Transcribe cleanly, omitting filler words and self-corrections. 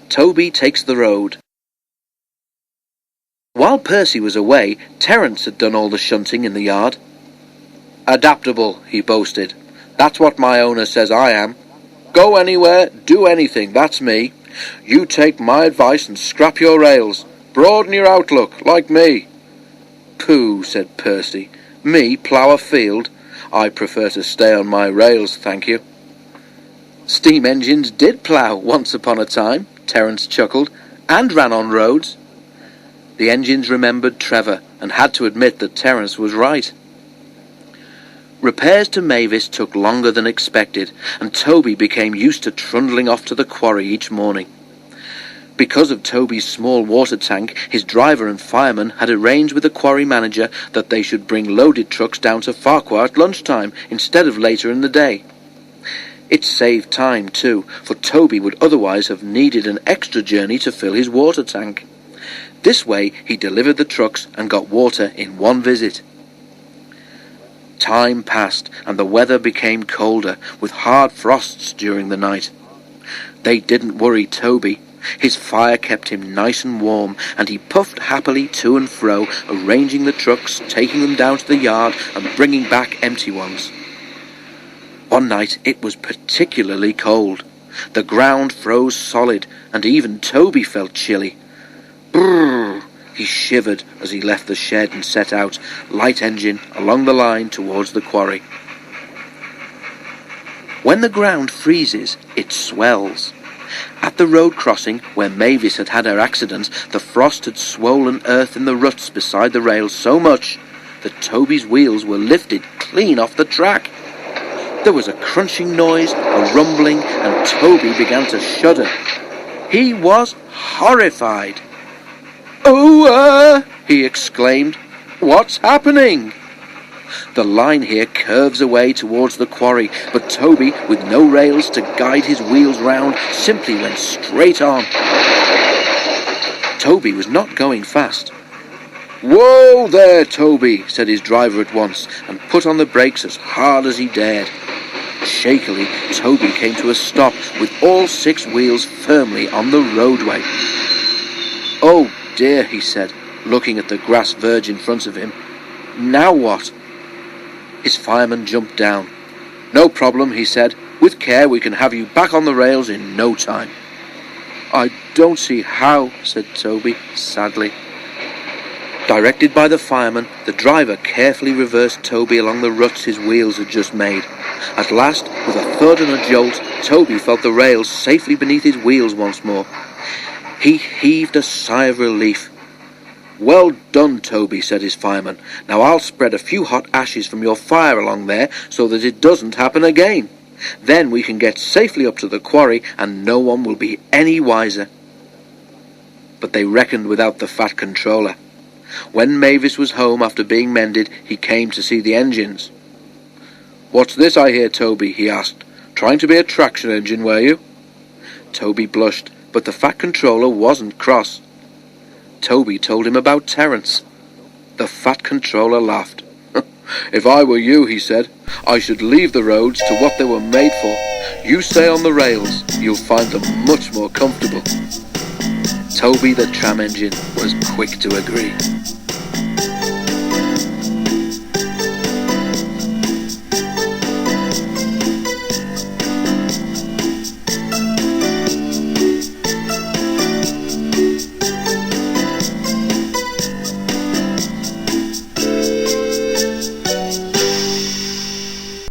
Toby takes the road. While Percy was away, Terence had done all the shunting in the yard. "Adaptable," he boasted. "That's what my owner says I am. Go anywhere, do anything, that's me. You take my advice and scrap your rails. Broaden your outlook, like me." "Pooh," said Percy. "Me plough a field? I prefer to stay on my rails, thank you." "Steam engines did plough once upon a time," Terence chuckled, "and ran on roads." The engines remembered Trevor and had to admit that Terence was right. Repairs to Mavis took longer than expected, and Toby became used to trundling off to the quarry each morning. Because of Toby's small water tank, his driver and fireman had arranged with the quarry manager that they should bring loaded trucks down to Farquhar at lunchtime instead of later in the day. It saved time too, for Toby would otherwise have needed an extra journey to fill his water tank. This way he delivered the trucks and got water in one visit. Time passed and the weather became colder, with hard frosts during the night. They didn't worry Toby. His fire kept him nice and warm, and he puffed happily to and fro, arranging the trucks, taking them down to the yard and bringing back empty ones. One night it was particularly cold. The ground froze solid, and even Toby felt chilly. Brrr! He shivered as he left the shed and set out, light engine, along the line towards the quarry. When the ground freezes, it swells. At the road crossing, where Mavis had had her accident, the frost had swollen earth in the ruts beside the rails so much that Toby's wheels were lifted clean off the track. There was a crunching noise, a rumbling, and Toby began to shudder. He was horrified. "Oh, he exclaimed. "What's happening?" The line here curves away towards the quarry, but Toby, with no rails to guide his wheels round, simply went straight on. Toby was not going fast. "Whoa there, Toby," said his driver at once, and put on the brakes as hard as he dared. Shakily, Toby came to a stop with all 6 wheels firmly on the roadway. "Oh dear," he said, looking at the grass verge in front of him. "Now what?" His fireman jumped down. "No problem," he said. "With care we can have you back on the rails in no time." "I don't see how," said Toby, sadly. Directed by the fireman, the driver carefully reversed Toby along the ruts his wheels had just made. At last, with a thud and a jolt, Toby felt the rails safely beneath his wheels once more. He heaved a sigh of relief. "Well done, Toby," said his fireman. "Now I'll spread a few hot ashes from your fire along there so that it doesn't happen again. Then we can get safely up to the quarry and no one will be any wiser." But they reckoned without the fat controller. When Mavis was home after being mended, he came to see the engines. "What's this I hear, Toby?" he asked. "Trying to be a traction engine, were you?" Toby blushed, but the fat controller wasn't cross. Toby told him about Terence. The fat controller laughed. "If I were you," he said, "I should leave the roads to what they were made for. You stay on the rails, you'll find them much more comfortable." Toby the tram engine was quick to agree.